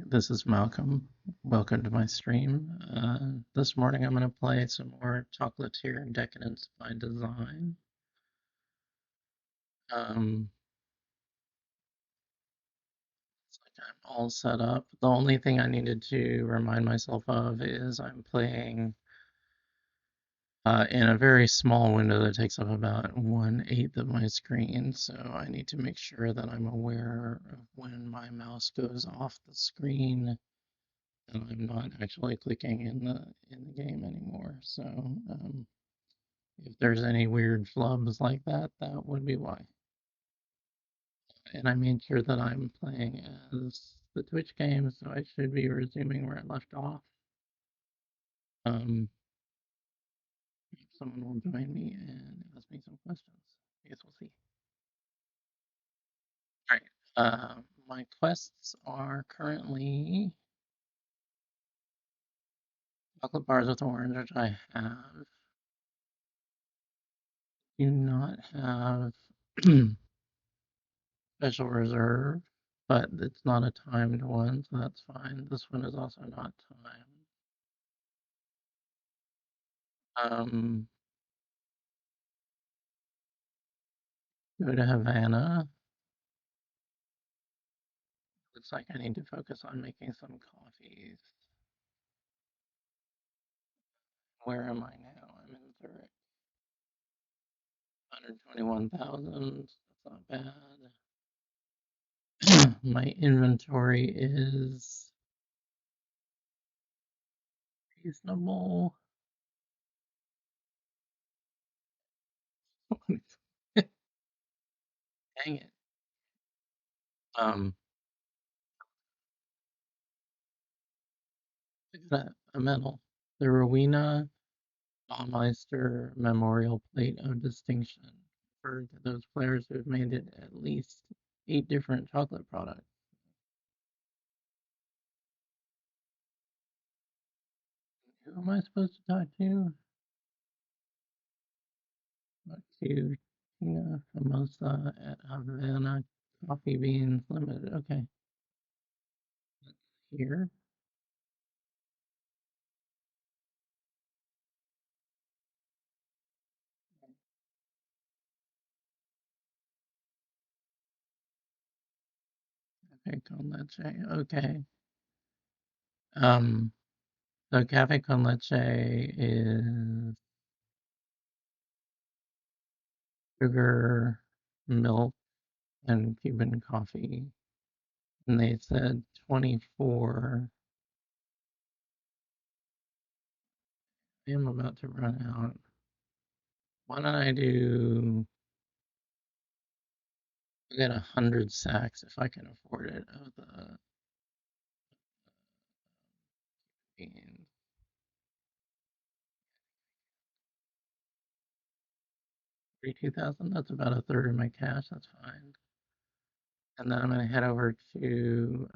this is Malcolm. Welcome to my stream. This morning I'm going to play some more Chocolatier and Decadence by Design. Um, it's like I'm all set up. The only thing I needed to remind myself of is I'm playing in a very small window that takes up about 1/8 of my screen, so I need to make sure that I'm aware of when my mouse goes off the screen and I'm not actually clicking in the game anymore. So if there's any weird flubs like that, that would be why. And I made sure that I'm playing as the Twitch game, so I should be resuming where I left off. Um, Someone will join me and ask me some questions. I guess we'll see. All right. My quests are currently chocolate bars with orange, which I have. Do not have special reserve, but it's not a timed one, so that's fine. This one is also not timed. Um, Go to Havana. Looks like I need to focus on making some coffees. Where am I now? I'm in Zurich. 121,000. That's not bad. My inventory is reasonable. Dang it. Um, I got a medal. The Rowena Baumeister Memorial Plate of Distinction for those players who have made it at least 8 different chocolate products. Who am I supposed to talk to? Talk to Tina Famosa at Havana Coffee Beans Limited. Okay, here. Cafe con leche. Okay. Um, so cafe con leche is sugar, milk, and Cuban coffee. And they said 24. I am about to run out. Why don't I do, I get 100 sacks if I can afford it of the beans. 32,000, that's about a third of my cash, that's fine. And then I'm gonna head over to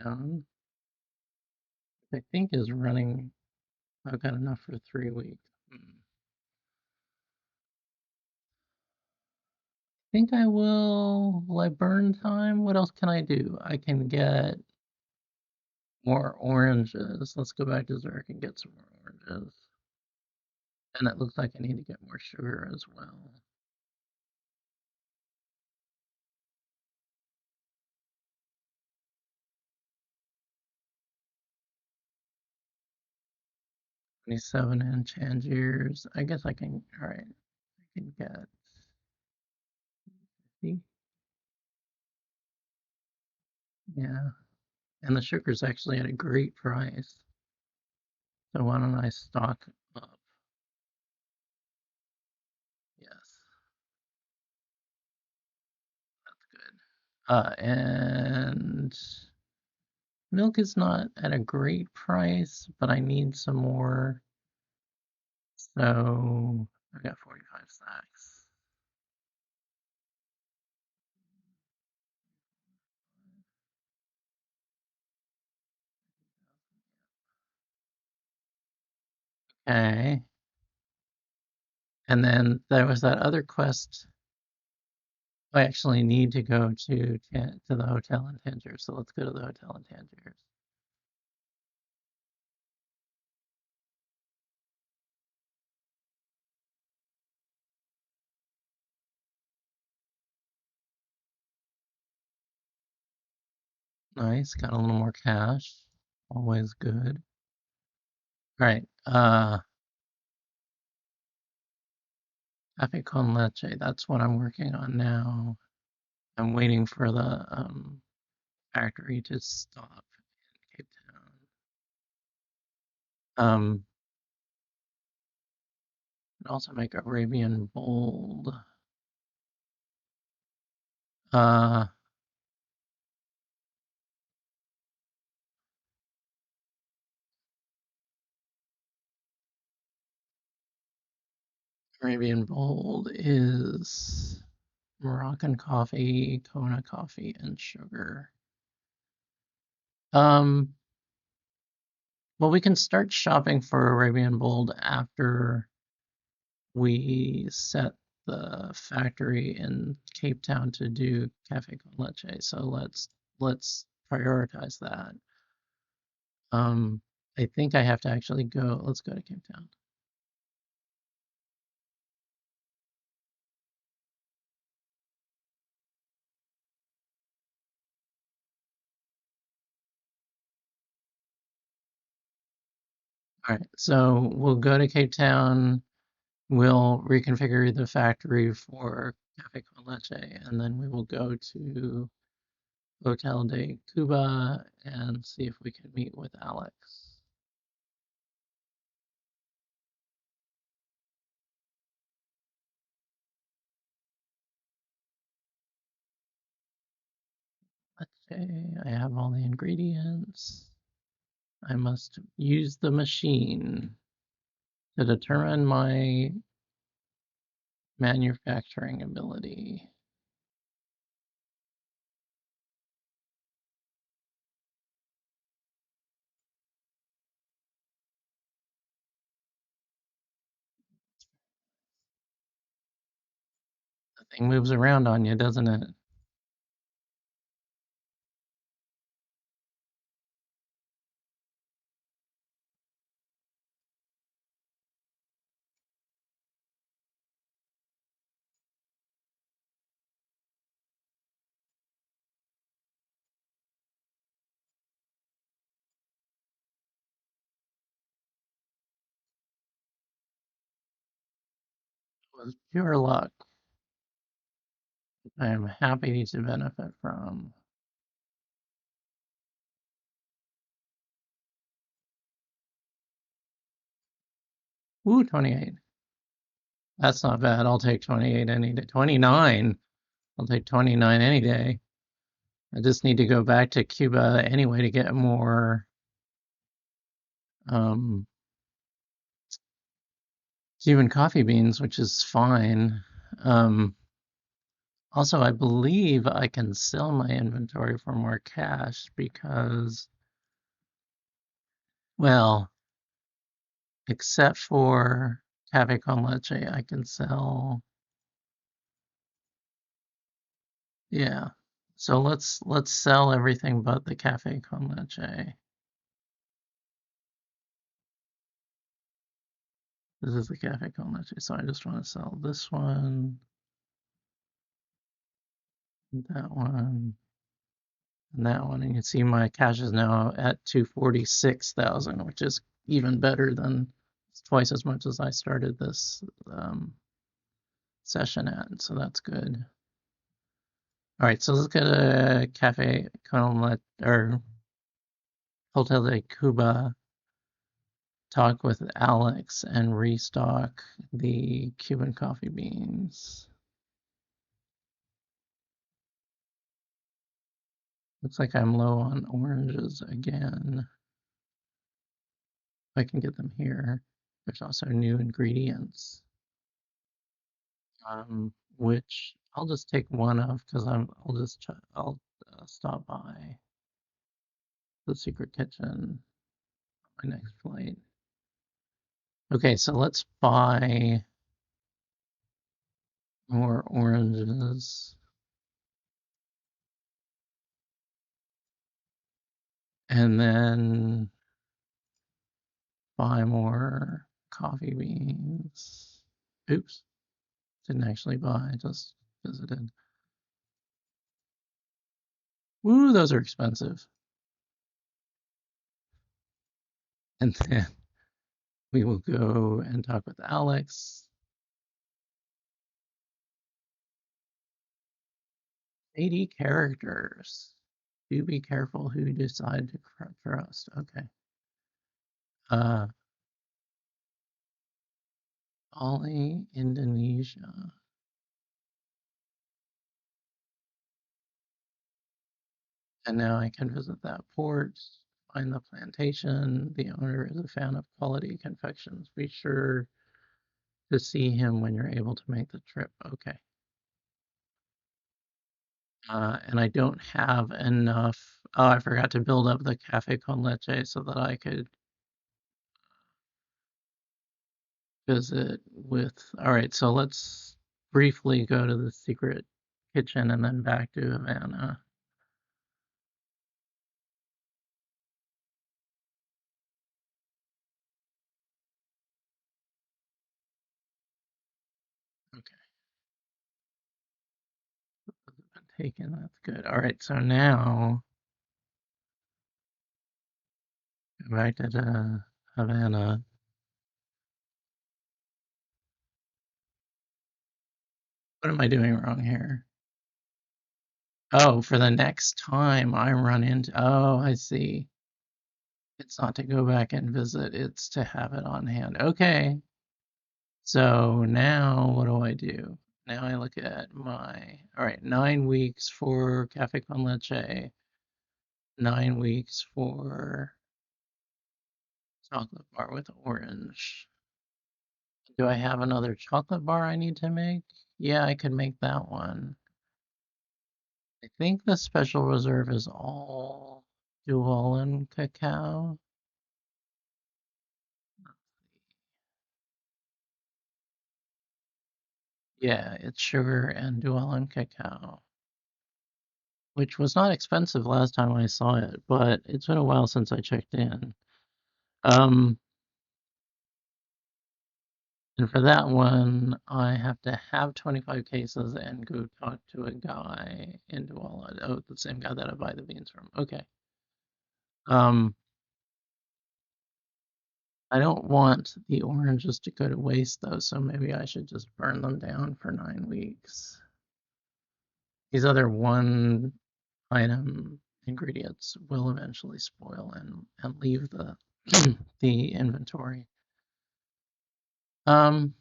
down, which I think is running. I've got enough for 3 weeks. Think I will I burn time. What else can I do? I can get more oranges. Let's go back to Zurich and get some more oranges. And it looks like I need to get more sugar as well. '27-inch Angiers. I guess I can. All right, I can get. See, yeah, and the sugar's actually at a great price. So why don't I stock up? Yes, that's good. And milk is not at a great price, but I need some more. So I got 45 sacks. Okay. And then there was that other quest I actually need to go to the hotel in Tangier, so let's go to the hotel in Tangier. Nice, got a little more cash. Always good. All right, Cafe con leche, that's what I'm working on now. I'm waiting for the factory to stop in Cape Town. And also make Arabian bold. Uh, Arabian bold is Moroccan coffee, Kona coffee, and sugar. Um, well, we can start shopping for Arabian bold after we set the factory in Cape Town to do cafe con leche. So let's prioritize that. Um, I think I have to actually go. Let's go to Cape Town. All right, so we'll go to Cape Town. We'll reconfigure the factory for cafe con leche, and then we will go to Hotel de Cuba and see if we can meet with Alex. Let's say I have all the ingredients. I must use the machine to determine my manufacturing ability. The thing moves around on you, doesn't it? It was pure luck. I am happy to benefit from. Ooh, 28. That's not bad. I'll take 28 any day. 29. I'll take 29 any day. I just need to go back to Cuba anyway to get more um, Cuban coffee beans, which is fine. Um, Also, I believe I can sell my inventory for more cash because, well, except for Cafe con Leche, I can sell. Yeah. So let's sell everything but the Cafe con Leche. This is the Cafe con Leche, so I just want to sell this one, that one, and that one. And you can see my cash is now at 246,000, which is even better than twice as much as I started this session at. So that's good. All right, so let's get a Cafe con Leche or Hotel de Cuba, talk with Alex and restock the Cuban coffee beans. Looks like I'm low on oranges again. I can get them here. There's also new ingredients, which I'll just take one of because I'll stop by the secret kitchen on my next flight. Okay, so let's buy more oranges. and then buy more coffee beans. Oops, didn't actually buy, just visited. Woo, those are expensive. And then we will go and talk with Alex. 80 characters. Do be careful who you decide to trust. Okay. Uh, Bali, Indonesia. And now I can visit that port, find the plantation. The owner is a fan of quality confections. Be sure to see him when you're able to make the trip. Okay. And I don't have enough. Oh, I forgot to build up the cafe con leche so that I could visit with. All right, so let's briefly go to the secret kitchen and then back to Havana. Okay, taken. That's good. All right, so now go back to Havana. What am I doing wrong here? Oh, for the next time I run into. Oh, I see. It's not to go back and visit, it's to have it on hand. Okay. So now what do I do? Now I look at my, all right, 9 weeks for Cafe con Leche, 9 weeks for chocolate bar with orange. Do I have another chocolate bar I need to make? Yeah, I could make that one. I think the special reserve is all Duolan cacao. Yeah, it's sugar and Duolan cacao, which was not expensive last time I saw it, but it's been a while since I checked in. Um, and for that one, I have to have 25 cases and go talk to a guy in Douala. Oh, the same guy that I buy the beans from. Okay. Um, I don't want the oranges to go to waste though, so maybe I should just burn them down for 9 weeks. These other one item ingredients will eventually spoil and leave the the inventory. Um,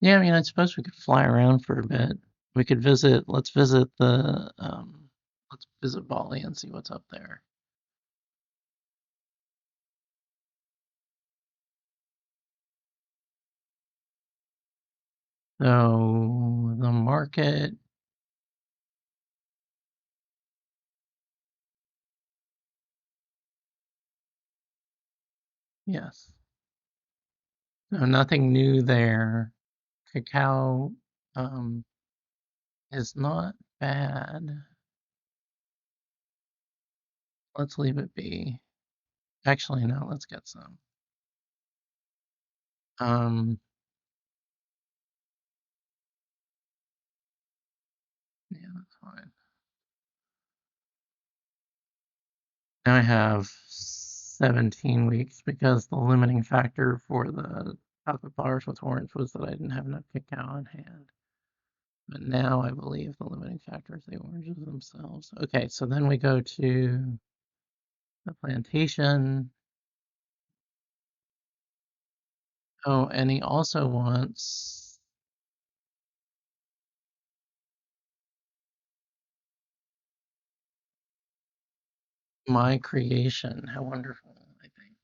yeah, I mean, I suppose we could fly around for a bit. We could visit. Let's visit Bali and see what's up there. So the market, yes. So nothing new there. Cacao, um, is not bad. Let's leave it be. Actually, no, let's get some. Um, yeah, that's fine. Now I have 17 weeks because the limiting factor for the chocolate bars with orange was that I didn't have enough cacao on hand. But now I believe the limiting factor is the oranges themselves. Okay, so then we go to the plantation. Oh, and he also wants my creation. How wonderful, I think.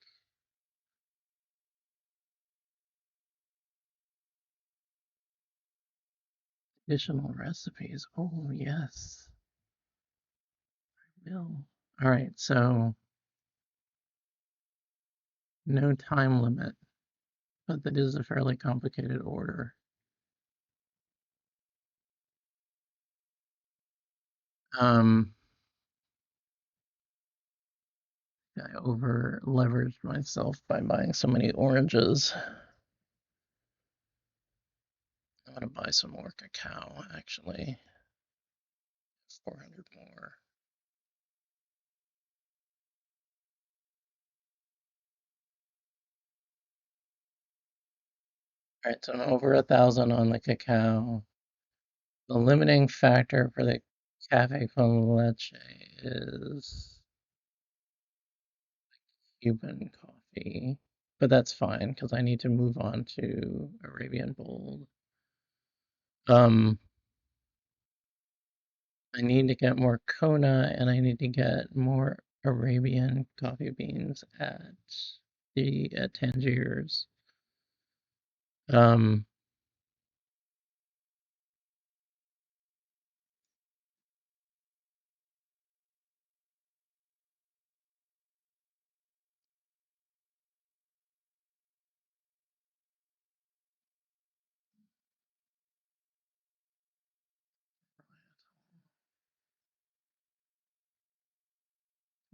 Additional recipes. Oh, yes, I will. All right, so no time limit. but that is a fairly complicated order. Um, I over leveraged myself by buying so many oranges. I'm gonna buy some more cacao, actually. 400 more. All right, so I'm over 1,000 on the cacao. The limiting factor for the cafe con leche is Cuban coffee, but that's fine because I need to move on to Arabian Bold. Um, I need to get more Kona and I need to get more Arabian coffee beans at Tangiers. Um,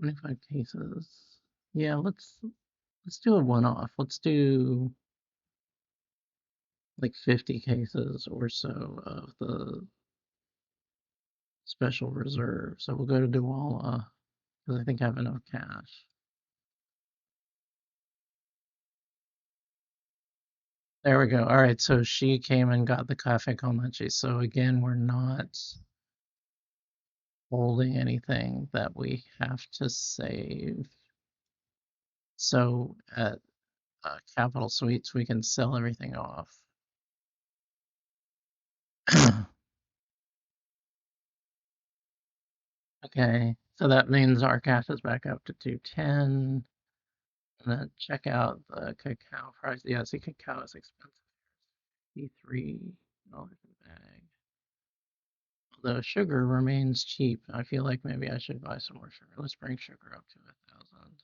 25 cases. Yeah, let's do a one-off. Let's do like 50 cases or so of the special reserve. So we'll go to Duwala because I think I have enough cash. There we go. All right, so she came and got the cafe con leche. So again, we're not holding anything that we have to save. So at Capital Suites, we can sell everything off. Okay, so that means our cash is back up to 210. And then check out the cacao price. Yeah, see, cacao is expensive. $53 a bag. Although sugar remains cheap, I feel like maybe I should buy some more sugar. Let's bring sugar up to 1,000.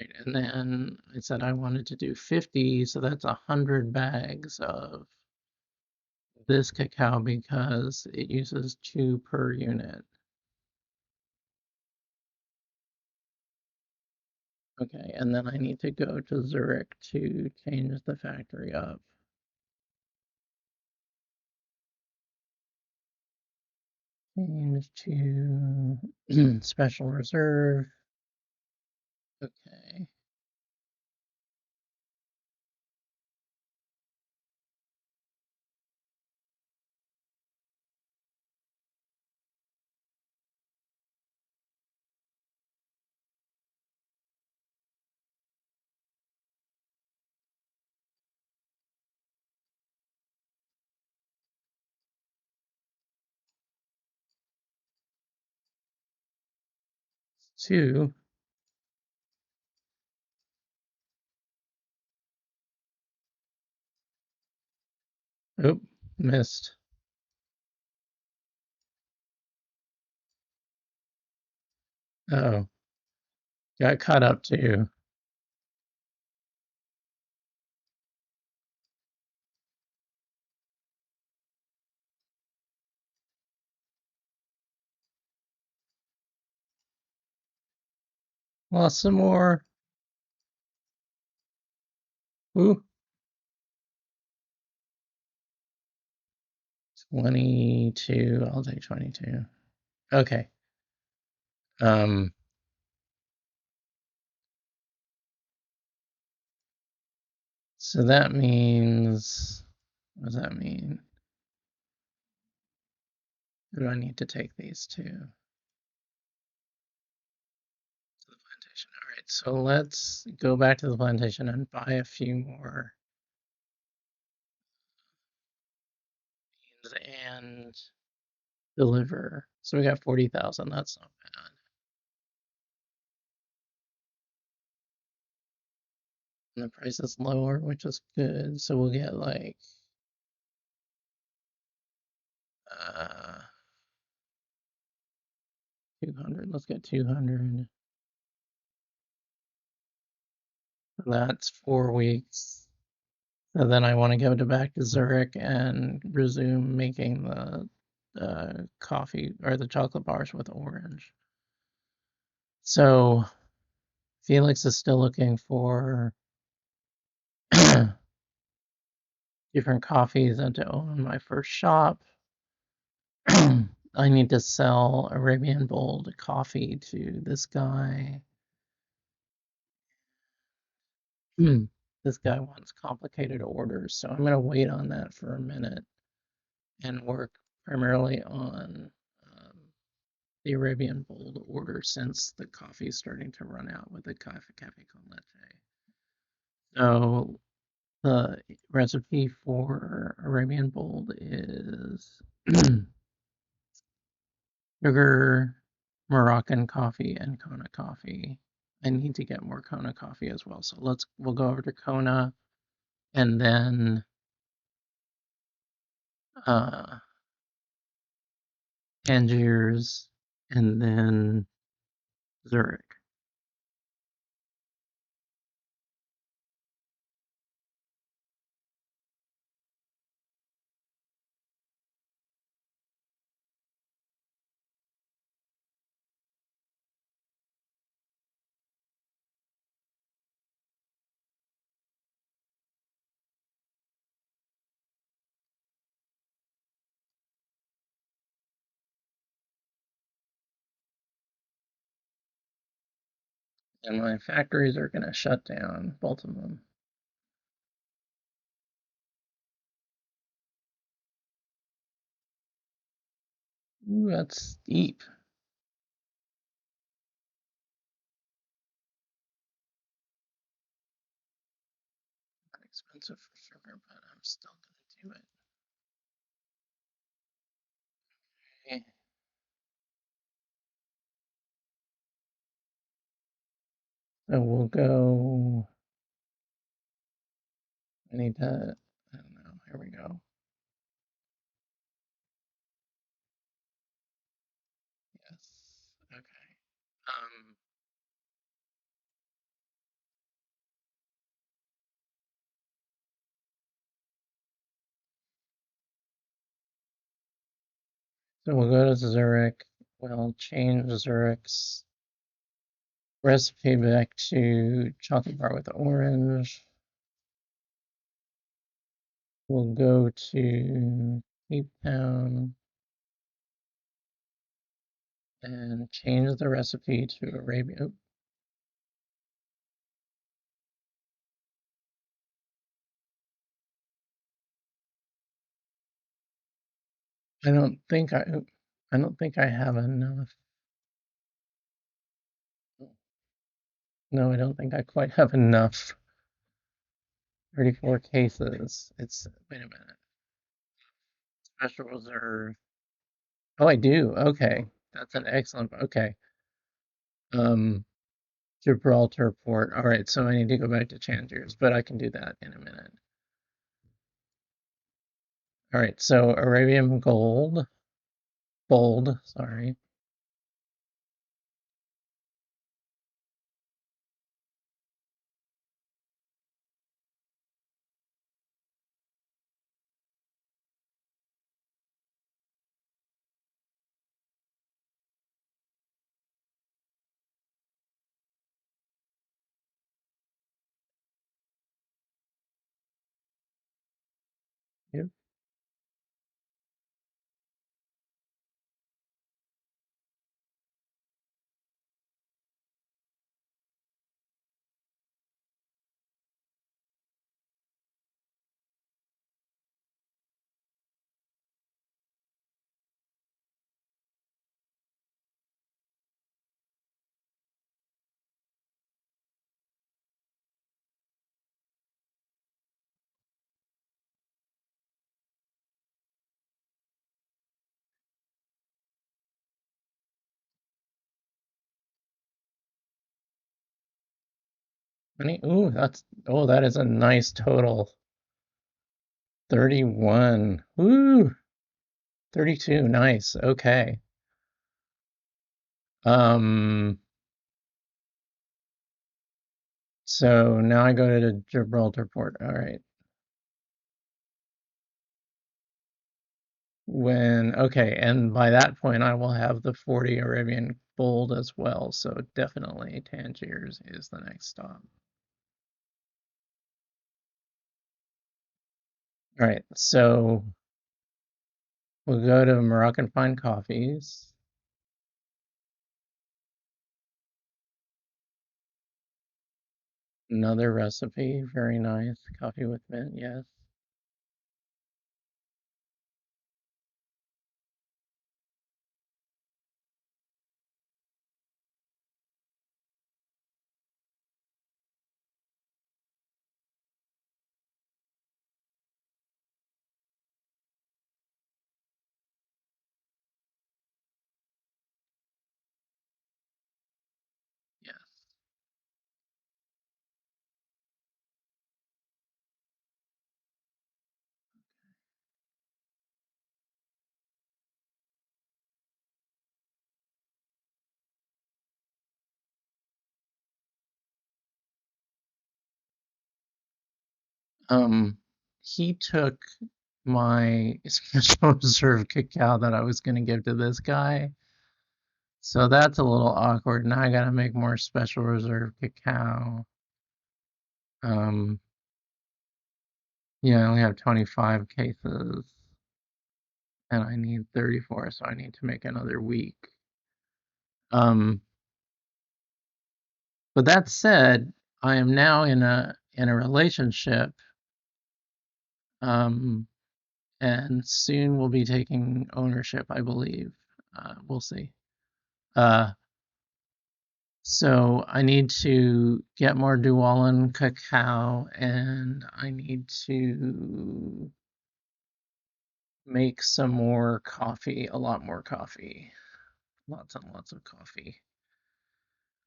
Right, and then I said I wanted to do 50, so that's 100 bags of this cacao because it uses 2 per unit. Okay, and then I need to go to Zurich to change the factory up. Change to special reserve. Okay. Two. Oh, missed. Oh, got caught up too. Lost some more. Ooh, 22. I'll take 22. Okay. Um, so that means, what does that mean? Who do I need to take these to? To the plantation. All right, so let's go back to the plantation and buy a few more beans and deliver. So we got 40,000. That's not bad. And the price is lower, which is good. So we'll get like uh 200. Let's get 200. That's 4 weeks. So then I want to go back to Zurich and resume making the coffee or the chocolate bars with orange. So Felix is still looking for different coffees and to own my first shop. I need to sell Arabian Bold coffee to this guy. This guy wants complicated orders, so I'm going to wait on that for a minute and work primarily on the Arabian Bold order since the coffee is starting to run out with the cafe con leche. So the recipe for Arabian Bold is sugar, Moroccan coffee, and Kona coffee. I need to get more Kona coffee as well. So we'll go over to Kona and then uh, Tangiers and then Zurich. And my factories are going to shut down, both of them. Ooh, that's steep. Not expensive for sugar, but I'm still going to do it. Okay. So we'll go. I need to. I don't know. Here we go. Yes. Okay. Um. So we'll go to Zurich. We'll change Zurich's recipe back to chocolate bar with orange. We'll go to Cape Town and change the recipe to Arabia. I don't think I. I don't think I have enough. No, I don't think I quite have enough. 34 cases. It's wait a minute. Special reserve. Oh, I do. Okay. That's an excellent. Okay. Um, Gibraltar port. All right, so I need to go back to Tangiers, but I can do that in a minute. All right, so Arabian Bold, sorry. Yep. Ooh, that is a nice total. 31. Woo! 32. Nice. Okay. Um, So now I go to Gibraltar Port. All right. Okay, and by that point I will have the 40 Arabian Gold as well. So definitely Tangiers is the next stop. All right. So we'll go to Moroccan Fine Coffees. Another recipe. Very nice. Coffee with mint. Yes. Yes. Um, he took my special reserve cacao that I was going to give to this guy. So that's a little awkward. Now I got to make more special reserve cacao. Um, yeah, I only have 25 cases and I need 34, so I need to make another week. Um, but that said, I am now in a relationship, um, and soon we'll be taking ownership, I believe. We'll see. Uh, So I need to get more Dualan cacao and I need to make some more coffee, a lot more coffee. Lots and lots of coffee.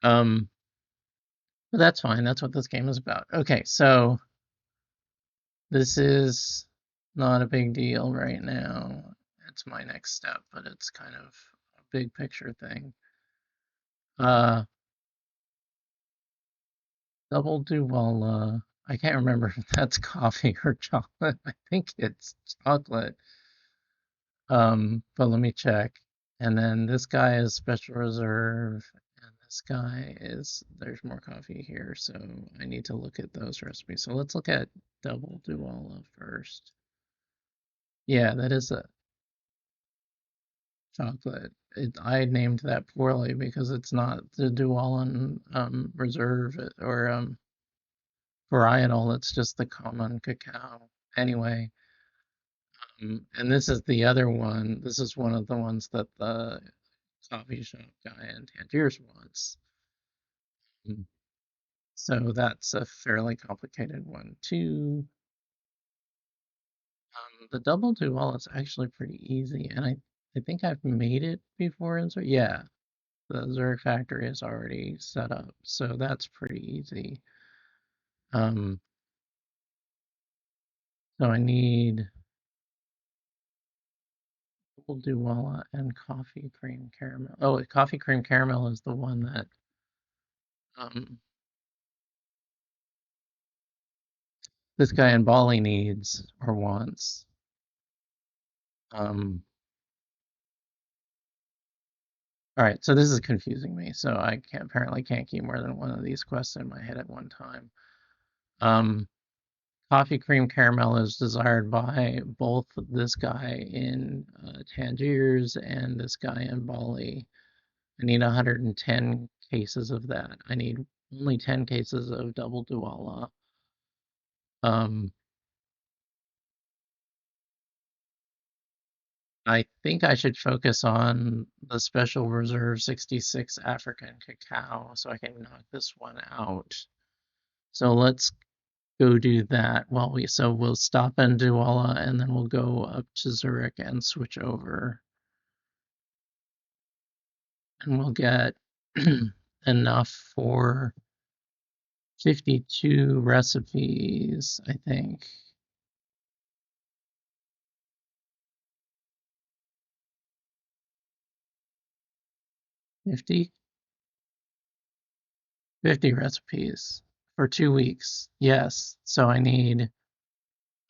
Um, but that's fine. That's what this game is about. Okay, so this is not a big deal right now. It's my next step, but it's kind of a big picture thing. Uh, Double Duvala. I can't remember if that's coffee or chocolate. I think it's chocolate. But let me check. And then this guy is special reserve, and this guy is there's more coffee here, so I need to look at those recipes. So let's look at double Duala first. Yeah, that is a chocolate. I named that poorly because it's not the Dualan reserve or varietal. It's just the common cacao. Anyway, and this is the other one. This is one of the ones that the coffee shop guy in Tangiers wants. Mm. So that's a fairly complicated one too. The double do well is actually pretty easy, and I think I've made it before in Zurich. Yeah, the Zurich factory is already set up, so that's pretty easy. Um, so I need double Duwala and coffee cream caramel. Oh, coffee cream caramel is the one that um, this guy in Bali needs or wants. Um, All right, so this is confusing me. So I apparently can't keep more than one of these quests in my head at one time. Um, Coffee cream caramel is desired by both this guy in Tangiers and this guy in Bali. I need 110 cases of that. I need only 10 cases of double Duala. Um, I think I should focus on the Special Reserve 66 African cacao so I can knock this one out. So let's go do that while we'll stop in Douala and then we'll go up to Zurich and switch over and we'll get enough for 52 recipes, I think. 50? 50 recipes For 2 weeks. Yes. So I need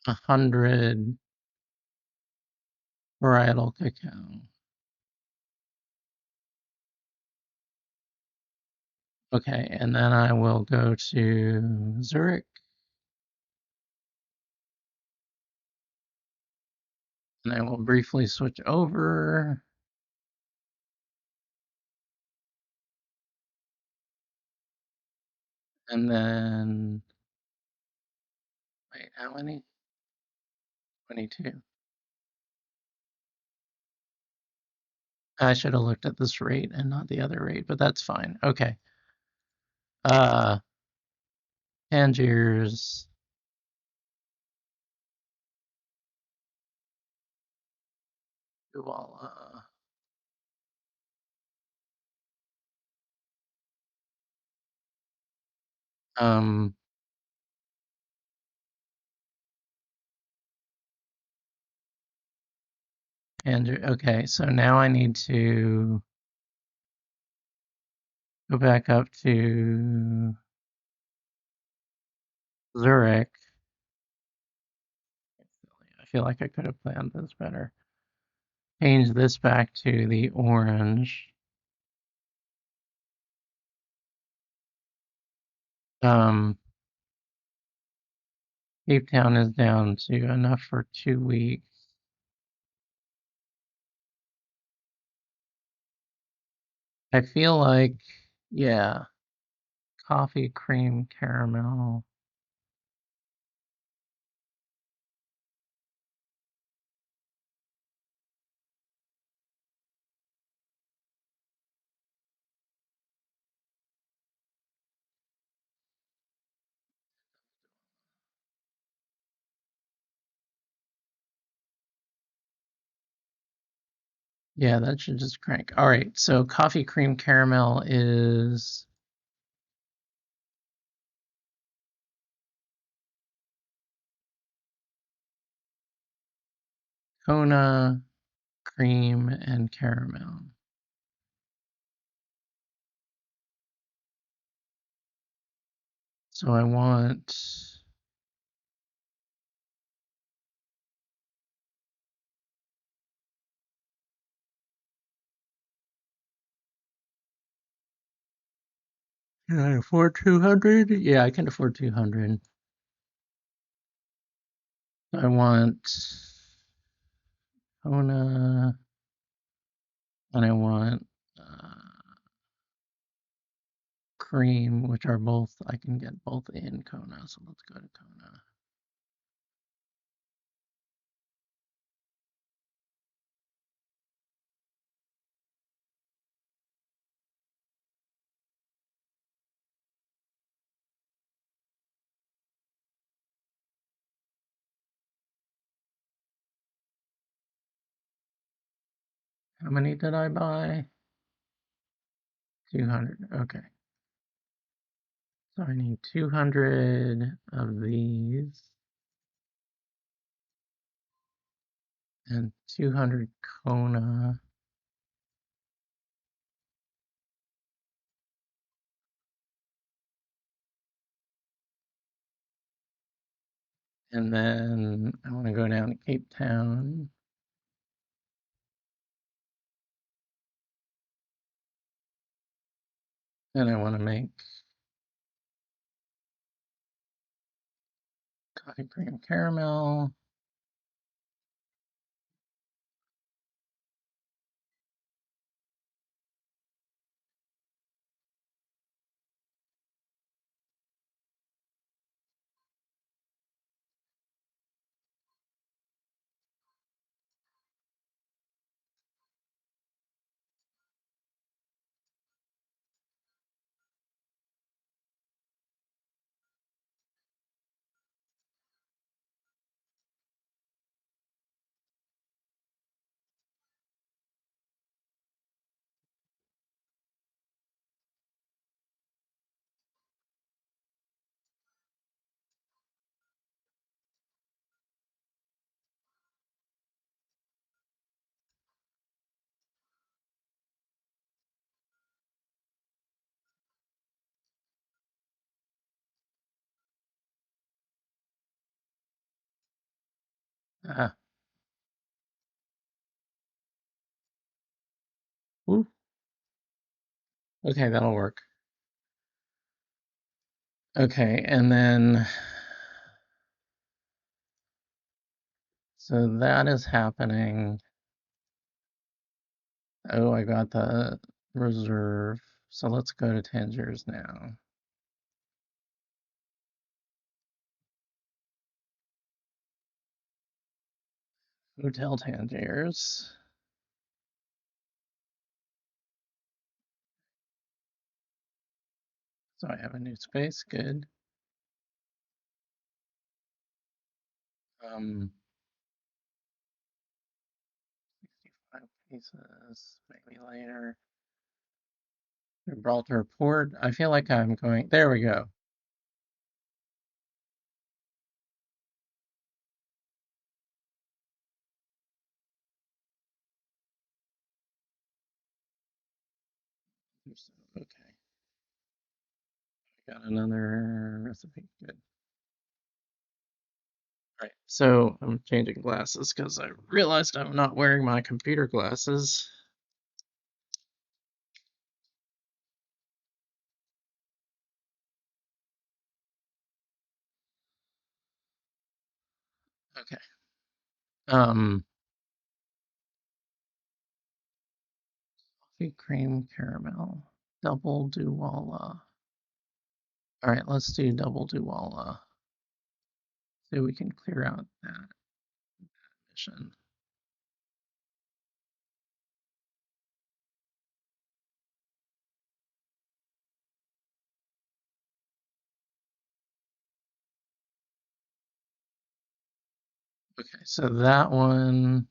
100 varietal cacao. Okay, and then I will go to Zurich and I will briefly switch over. And then, wait, how many? 22. I should have looked at this rate and not the other rate, but that's fine. Okay. Uh, Tangiers. Voila. Um, Andrew. Okay, so now I need to go back up to Zurich. I feel like I could have planned this better. Change this back to the orange. Um, Cape Town is down to enough for 2 weeks. I feel like, yeah, coffee, cream, caramel. Yeah, that should just crank. All right, so coffee, cream, caramel is Kona, cream, and caramel. So I want 200? Yeah, I can afford 200. I want Kona, and I want cream, which are both, I can get both in Kona. So let's go to Kona. How many did I buy? 200. Okay. So I need 200 of these and 200 Kona. And then I want to go down to Cape Town. And I want to make coffee cream caramel. Ah, ooh, okay, that'll work. Okay, and then so that is happening. Oh, I got the reserve. So let's go to Tangiers now. Hotel Tangiers. So I have a new space. Good. 65 pieces. Maybe later. Gibraltar Port. I feel like I'm going. There we go. Okay. Got another recipe. Good. All right. So I'm changing glasses because I realized I'm not wearing my computer glasses. Okay. Um, Coffee cream caramel. Double Duwala. All right, let's do double Duwala. So we can clear out that mission. Okay, so that one,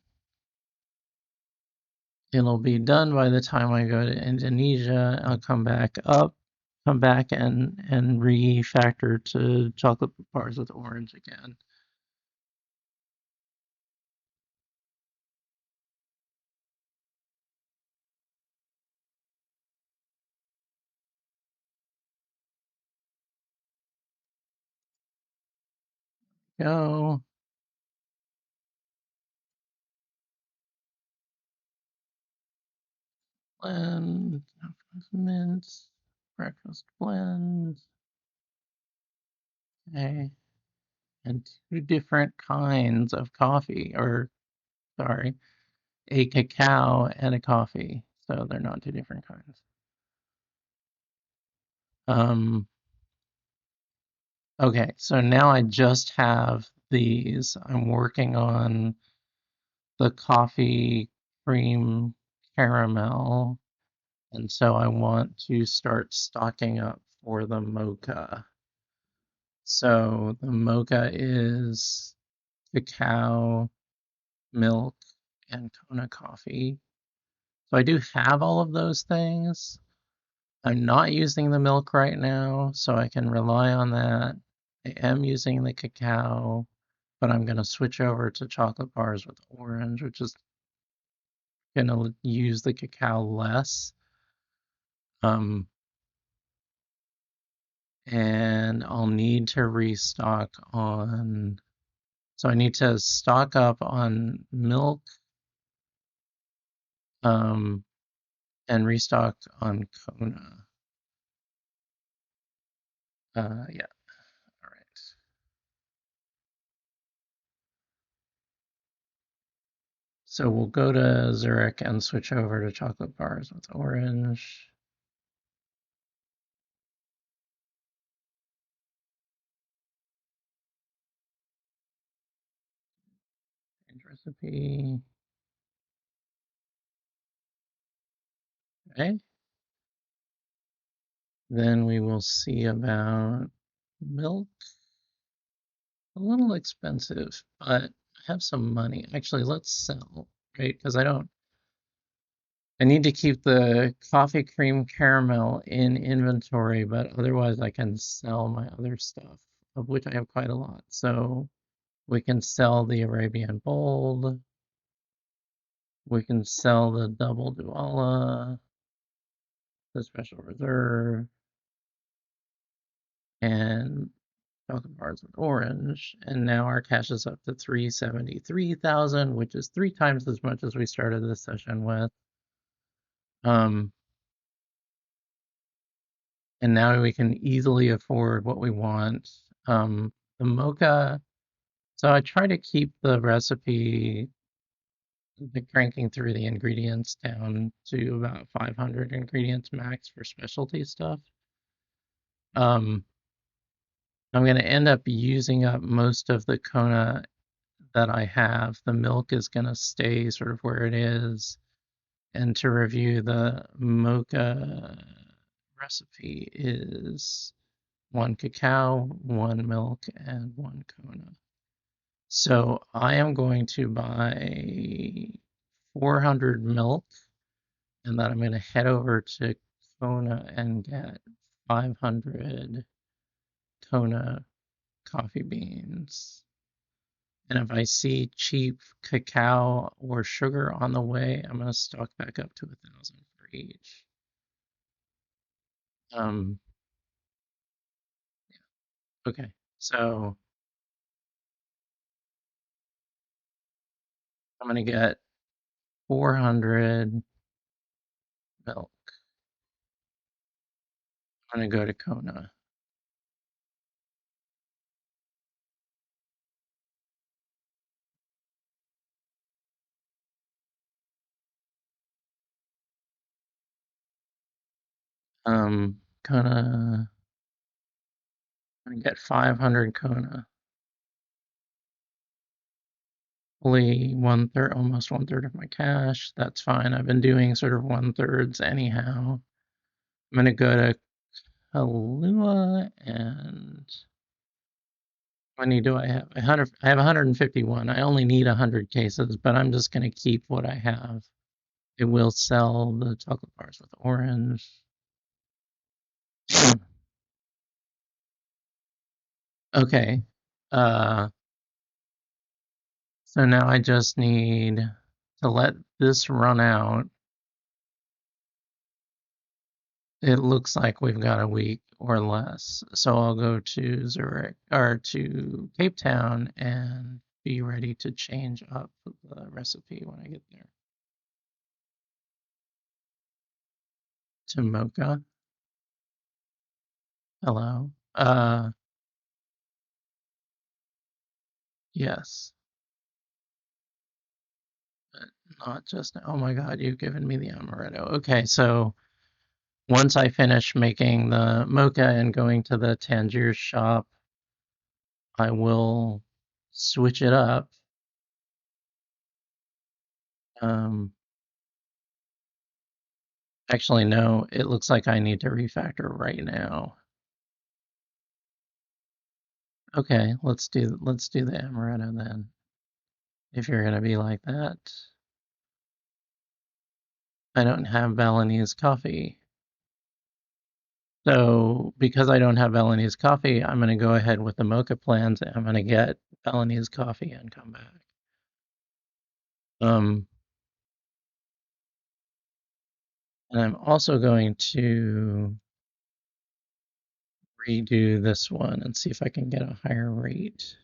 it'll be done by the time I go to Indonesia. I'll come back and refactor to chocolate bars with orange again. Go. Blend. Mints. Breakfast blend. Okay. And two different kinds of coffee, or sorry, a cacao and a coffee. So they're not two different kinds. Um, okay, so now I just have these. I'm working on the coffee cream caramel, and so I want to start stocking up for the mocha. So the mocha is cacao, milk, and Kona coffee. So I do have all of those things. I'm not using the milk right now, so I can rely on that. I am using the cacao, but I'm going to switch over to chocolate bars with orange, which is going to use the cacao less. Um, and I'll need to restock on, so I need to stock up on milk, um, and restock on Kona. Yeah, all right. So we'll go to Zurich and switch over to chocolate bars with orange. Change recipe. Okay. Then we will see about milk. A little expensive, but I have some money. Actually, let's sell, right? Because I need to keep the coffee cream caramel in inventory, but otherwise I can sell my other stuff, of which I have quite a lot. So we can sell the Arabian Bold. We can sell the double Duala, the special reserve, and chocolate bars with orange, and now our cash is up to 373,000, which is 3 times as much as we started this session with. Um, and now we can easily afford what we want. The mocha, so I try to keep the recipe, cranking through the ingredients down to about 500 ingredients max for specialty stuff. I'm going to end up using up most of the Kona that I have. The milk is going to stay sort of where it is. And to review, the mocha recipe is 1 cacao, 1 milk, and 1 Kona. So I am going to buy 400 milk, and then I'm going to head over to Kona and get 500 Kona coffee beans. And if I see cheap cacao or sugar on the way, I'm gonna stock back up to 1,000 for each. Um, okay, so I'm gonna get 400 milk. I'm gonna go to Kona. Kona. I'm gonna get 500 Kona. Fully 1/3, almost 1/3 of my cash. That's fine. I've been doing sort of 1/3s anyhow. I'm gonna go to Kahlua and how many do I have? 100. I have 151. I only need 100 cases, but I'm just going to keep what I have. It will sell the chocolate bars with orange. Okay. Uh, so now I just need to let this run out. It looks like we've got a week or less. So I'll go to Zurich or to Cape Town and be ready to change up the recipe when I get there. To Mocha. Hello. Yes. But not just, oh my God, you've given me the amaretto. Okay, so once I finish making the mocha and going to the Tangier shop, I will switch it up. Um, Actually, no, it looks like I need to refactor right now. Okay, let's do the amaretto then. If you're gonna be like that. I don't have Balinese coffee. So because I don't have Balinese coffee, I'm gonna go ahead with the mocha plans and I'm gonna get Balinese coffee and come back. Um, and I'm also going to redo this one and see if I can get a higher rate.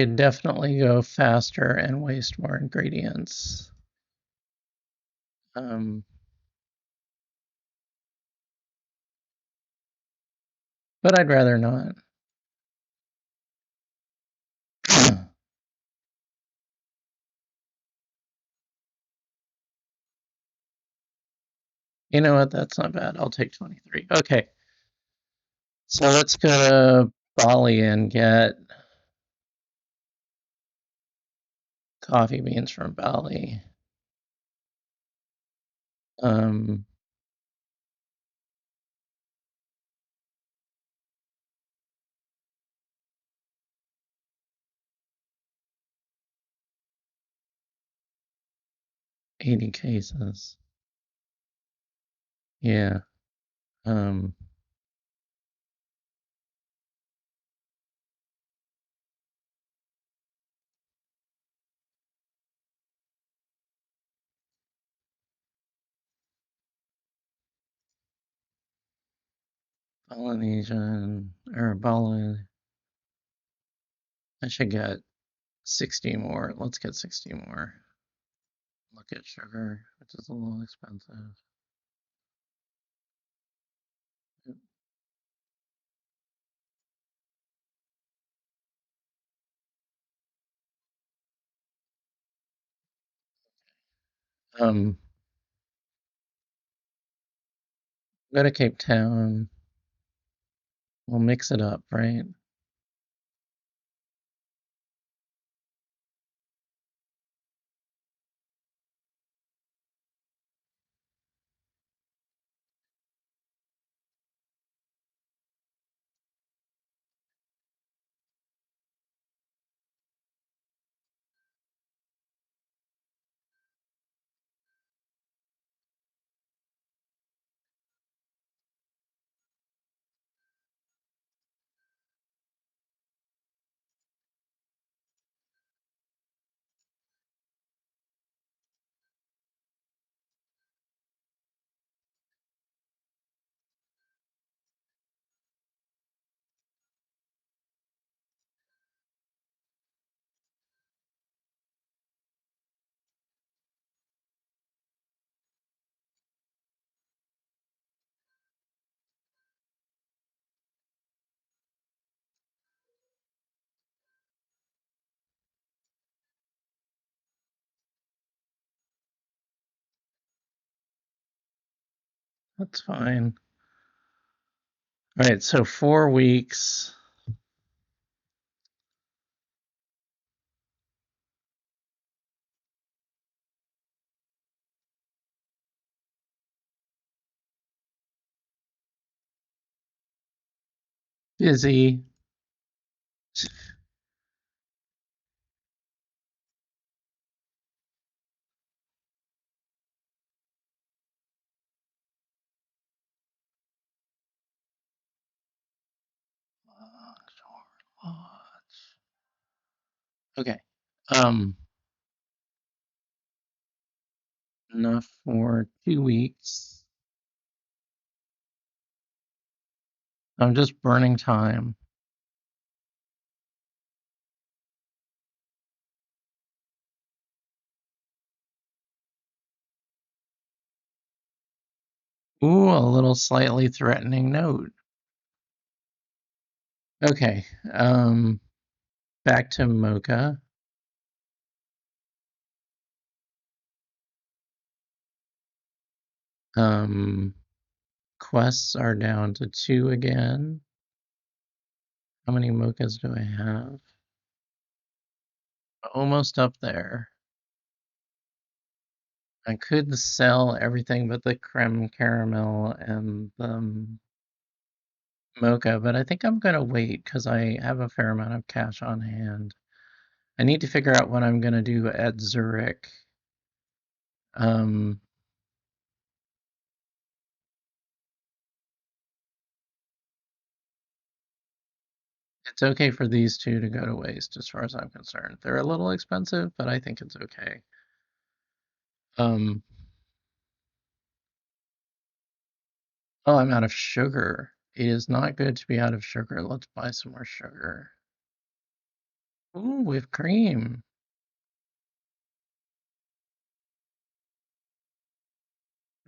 Could definitely go faster and waste more ingredients. Um, but I'd rather not. You know what? That's not bad. I'll take 23. Okay. So let's go to Bali and get coffee beans from Bali. Um, 80 cases. Yeah. Um, Polynesian or Bali. I should get 60 more. Let's get 60 more. Look at sugar, which is a little expensive. Um, go to Cape Town. We'll mix it up, right? That's fine. All right, so 4 weeks. Busy. Okay. Um, enough for 2 weeks. I'm just burning time. Ooh, a little slightly threatening note. Okay. Back to Mocha. Um, quests are down to 2 again. How many Mochas do I have? Almost up there. I could sell everything but the creme caramel and the mocha, but I think I'm gonna wait because I have a fair amount of cash on hand. I need to figure out what I'm gonna do at Zurich. Um, it's okay for these two to go to waste as far as I'm concerned. They're a little expensive, but I think it's okay. Um, oh, I'm out of sugar. It is not good to be out of sugar. Let's buy some more sugar. Ooh, whipped cream.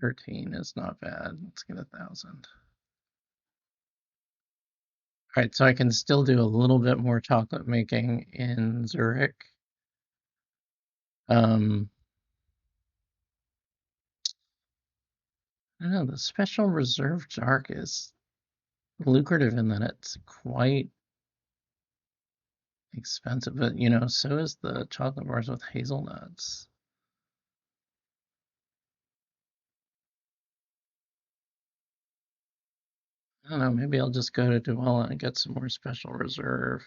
13 is not bad. Let's get 1,000. All right, so I can still do a little bit more chocolate making in Zurich. Um, I don't know, the special reserve dark is lucrative in that it's quite expensive, but so is the chocolate bars with hazelnuts. don't know, maybe I'll just go to Duella and get some more special reserve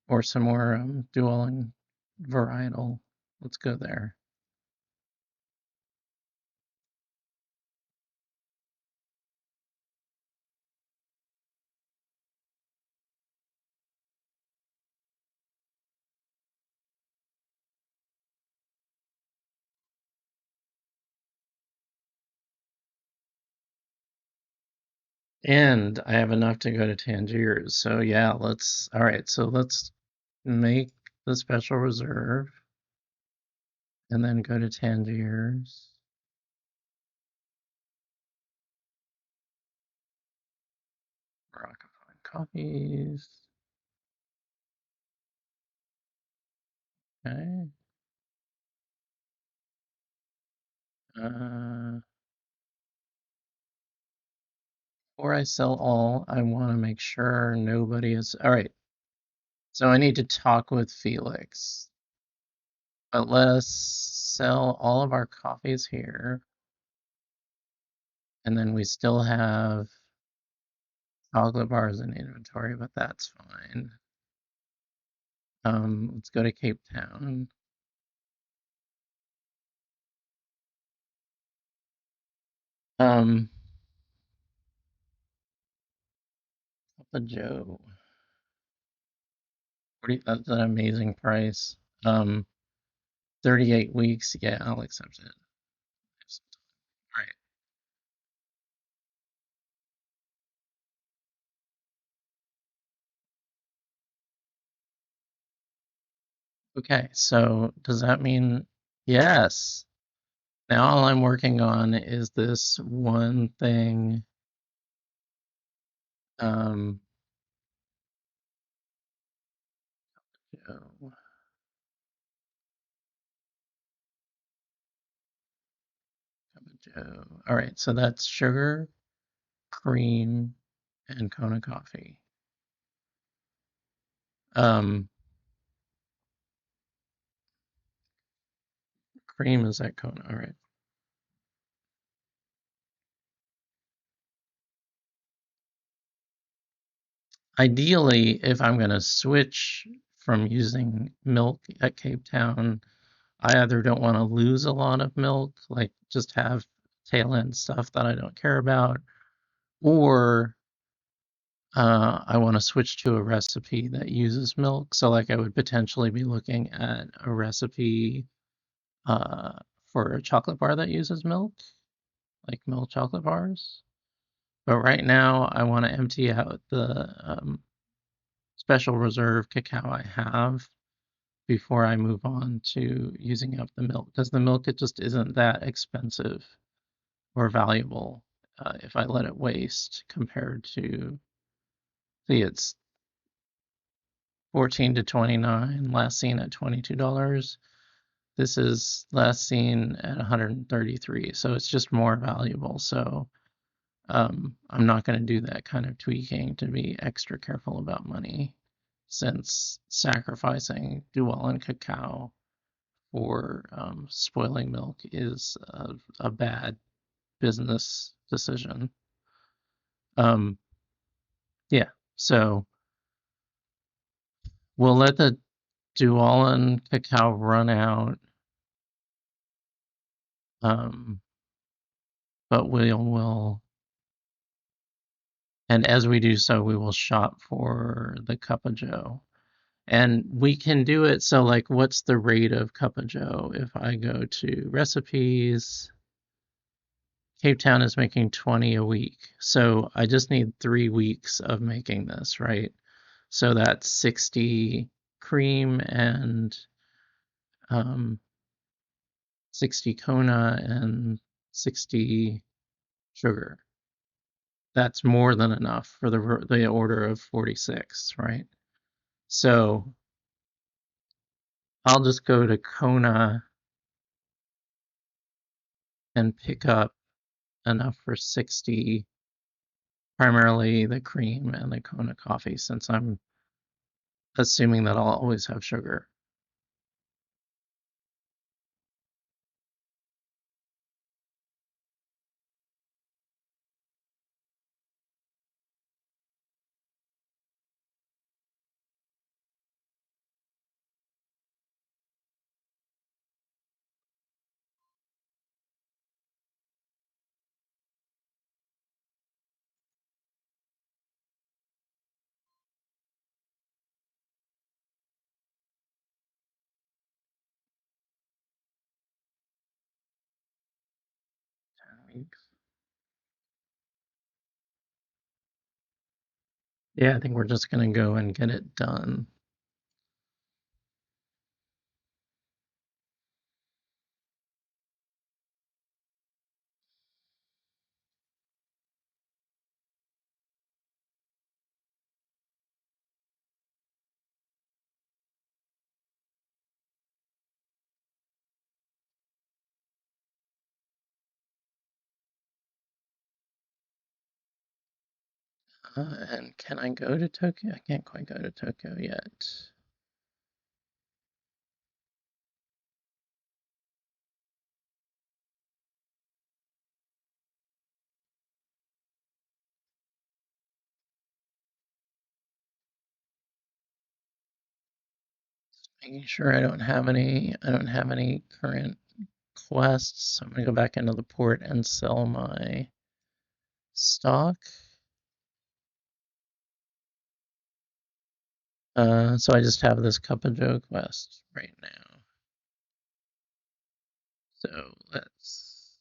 or some more Duella varietal. Let's go there. And I have enough to go to Tangiers. So yeah, all right, so let's make the special reserve and then go to Tangiers. Rockafine coffees. Okay. Uh, Before I sell all, I want to make sure nobody is. All right. So I need to talk with Felix. But let us sell all of our coffees here. And then we still have chocolate bars in inventory, but that's fine. Let's go to Cape Town. Um, Papa Joe. 40, that's an amazing price. 38 weeks. Yeah, I'll accept it. All right. Okay, so does that mean yes? Now all I'm working on is this one thing. Um, Joe, Joe. All right, so that's sugar, cream, and Kona coffee. Um, Cream is at Kona. All right. Ideally, if I'm going to switch from using milk at Cape Town, I either don't want to lose a lot of milk, like just have tail end stuff that I don't care about, or I want to switch to a recipe that uses milk. So, like, I would potentially be looking at a recipe uh, for a chocolate bar that uses milk, like milk chocolate bars. But right now, I want to empty out the special reserve cacao I have before I move on to using up the milk, because the milk, it just isn't that expensive or valuable if I let it waste compared to, see, it's 14 to 29, last seen at $22. This is last seen at 133, so it's just more valuable. So I'm not going to do that kind of tweaking to be extra careful about money, since sacrificing Dual and cacao for spoiling milk is a bad business decision. Um, yeah, so we'll let the Dual cacao run out, um, but will, and as we do so, we will shop for the Cup of Joe. And we can do it so, like, what's the rate of Cup of Joe? If I go to recipes, Cape Town is making 20 a week. So I just need 3 weeks of making this, right? So that's 60 cream and um, 60 Kona and 60 sugar. That's more than enough for the order of 46, right? So I'll just go to Kona and pick up enough for 60, primarily the cream and the Kona coffee, since I'm assuming that I'll always have sugar. weeks. Yeah, I think we're just gonna go and get it done. And can I go to Tokyo? I can't quite go to Tokyo yet. Making sure I don't have any current quests. So I'm gonna go back into the port and sell my stock. So I just have this Cup of Joe quest right now. So let's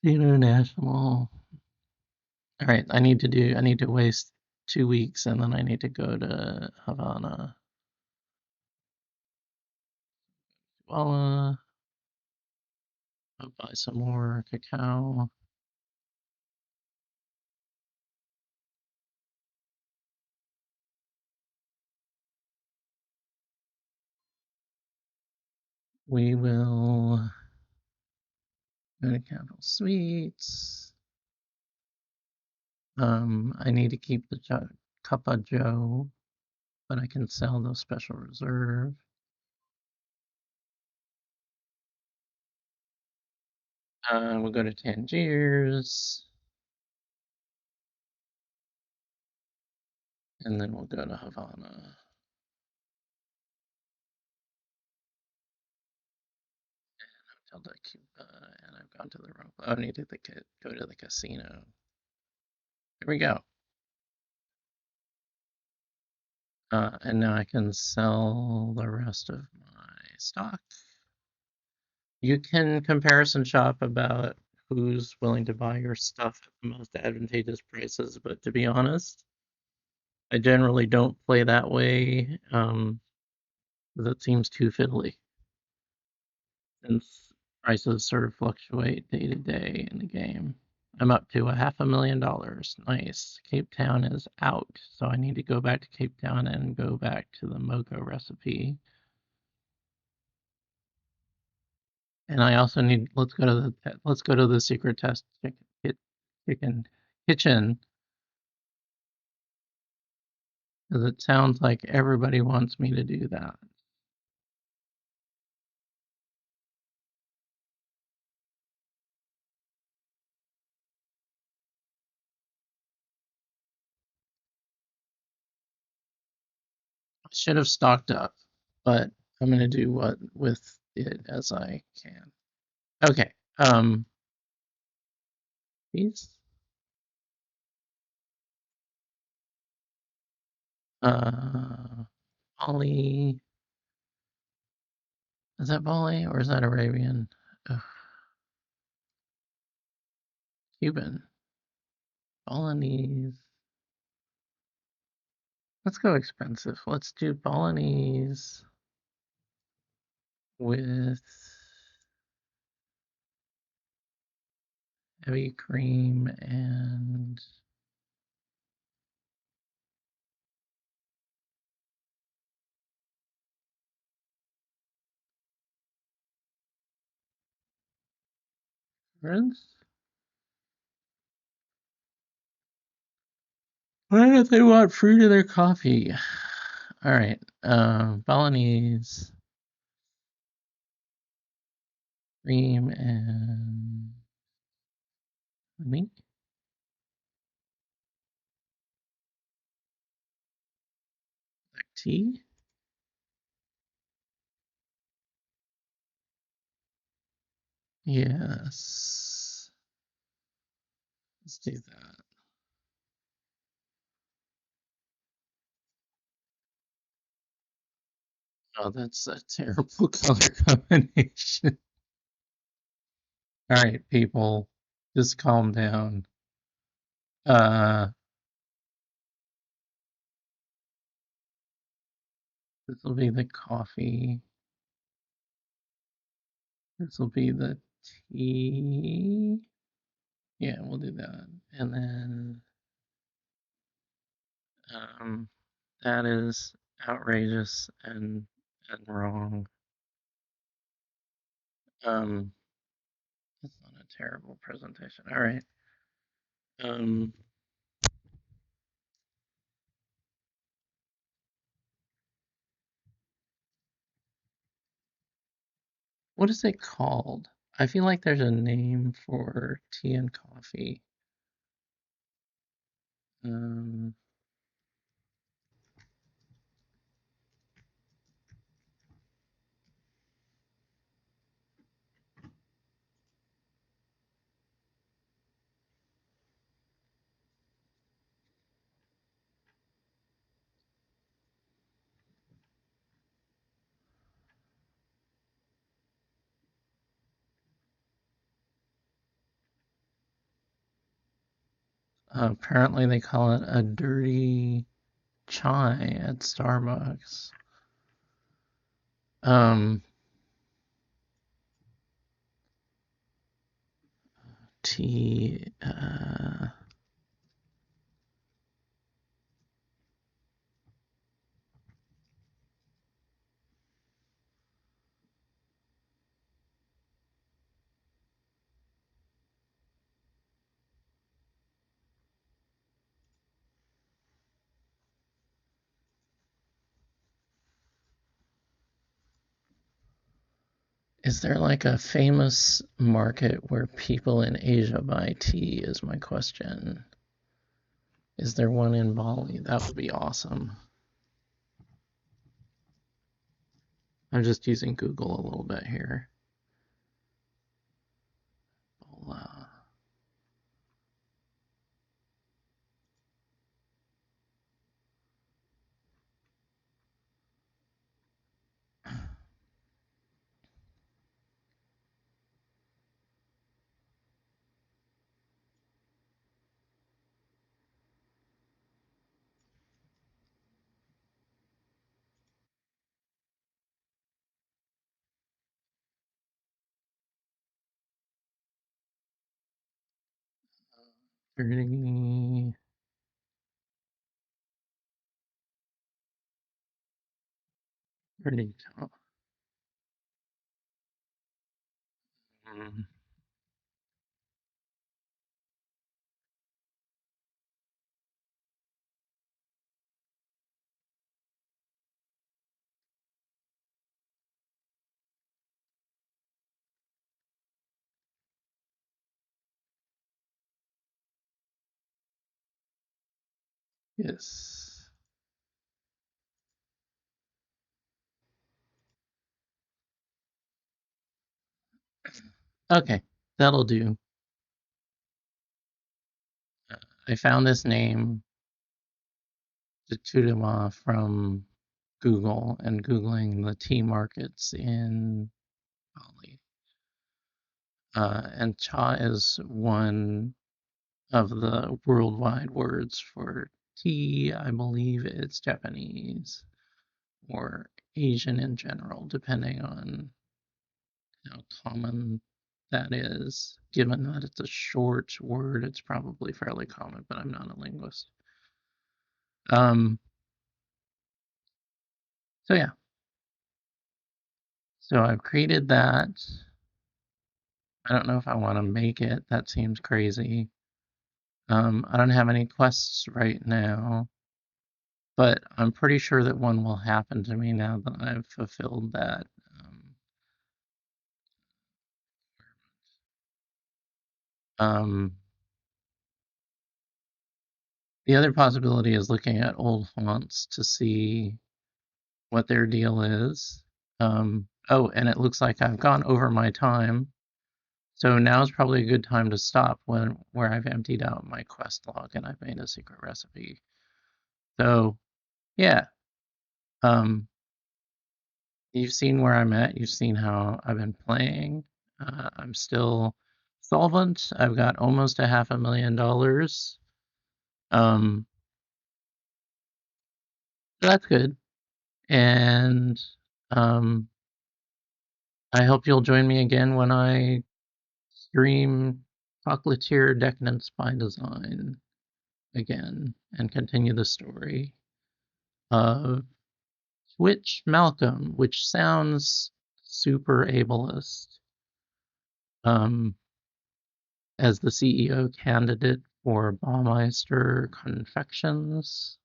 international. All right, I need to waste 2 weeks and then I need to go to Havana. Voila. I'll buy some more cacao. We will go to Capital Suites. I need to keep the Cup of Joe, but I can sell the special reserve. We'll go to Tangiers, and then we'll go to Havana. Hotel de Cuba, and I've gone to the wrong. Oh, I need to go to the casino. Here we go. And now I can sell the rest of my stock. You can comparison shop about who's willing to buy your stuff at the most advantageous prices, but to be honest, I generally don't play that way. That seems too fiddly since prices sort of fluctuate day to day in the game. I'm up to $500,000. Nice. Cape Town is out, so I need to go back to Cape Town and go back to the Mocha recipe. And I also need let's go to the secret test chicken kitchen because it sounds like everybody wants me to do that. I should have stocked up, but I'm gonna do what with it as I can. Okay. These uh Bali, is that Bali or is that Arabian? Ugh, Cuban. Balinese. Let's go expensive. Let's do Balinese with heavy cream and currants. Why do they want fruit in their coffee? All right, Balinese cream and honey. Black tea. Yes, let's do that. Oh, that's a terrible color combination. All right, people, just calm down. Uh, this will be the coffee. This will be the tea. Yeah, we'll do that. And then um, that is outrageous and wrong. Um, that's not a terrible presentation. All right. Um, what is it called? I feel like there's a name for tea and coffee. Um, apparently they call it a dirty chai at Starbucks. Um, tea. Is there like a famous market where people in Asia buy tea? Is my question. Is there one in Bali? That would be awesome. I'm just using Google a little bit here. Hola. Dirty, dirty top. Mm, yes. Okay, that'll do. I found this name, Tutuma, from Google and Googling the tea markets in Bali. And cha is one of the worldwide words for tea. I believe it's Japanese or Asian in general, depending on how common that is. Given that it's a short word, it's probably fairly common, but I'm not a linguist. Um, so yeah, so I've created that. I don't know if I want to make it. That seems crazy. I don't have any quests right now, but I'm pretty sure that one will happen to me now that I've fulfilled that. Um, the other possibility is looking at old haunts to see what their deal is. Oh, and it looks like I've gone over my time, so now is probably a good time to stop when where I've emptied out my quest log and I've made a secret recipe. So yeah, um, You've seen where I'm at. You've seen how I've been playing. I'm still solvent. I've got almost a $500,000. Um, so that's good. And um, I hope you'll join me again when I stream Chocolatier Decadence by Design again and continue the story of Switch Malcolm, which sounds super ableist. Um, as the CEO candidate for Baumeister Confections,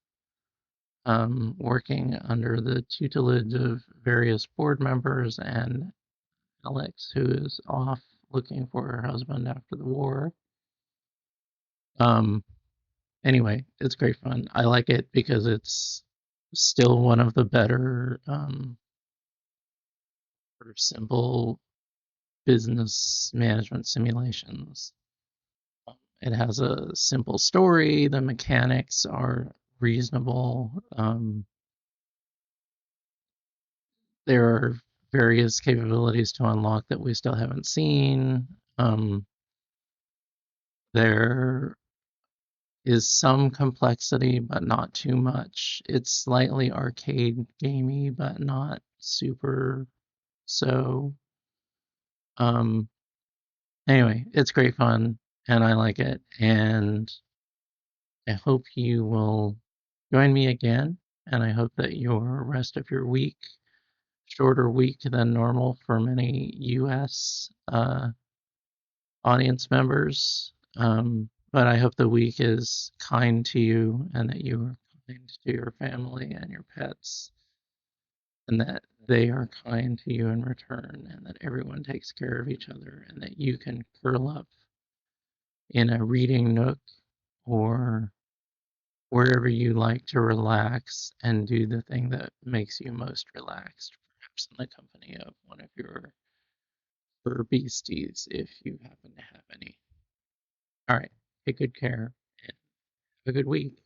working under the tutelage of various board members and Alex, who is off looking for her husband after the war. Um, anyway, it's great fun. I like it because it's still one of the better sort of simple business management simulations. It has a simple story. The mechanics are reasonable. There are various capabilities to unlock that we still haven't seen. There is some complexity, but not too much. It's slightly arcade gamey, but not super so. Um, anyway, it's great fun, and I like it, and I hope you will join me again, and I hope that your rest of your week, shorter week than normal for many US audience members, but I hope the week is kind to you and that you are kind to your family and your pets, and that they are kind to you in return, and that everyone takes care of each other, and that you can curl up in a reading nook or wherever you like to relax and do the thing that makes you most relaxed, perhaps in the company of one of your fur beasties if you happen to have any. All right, take good care and have a good week.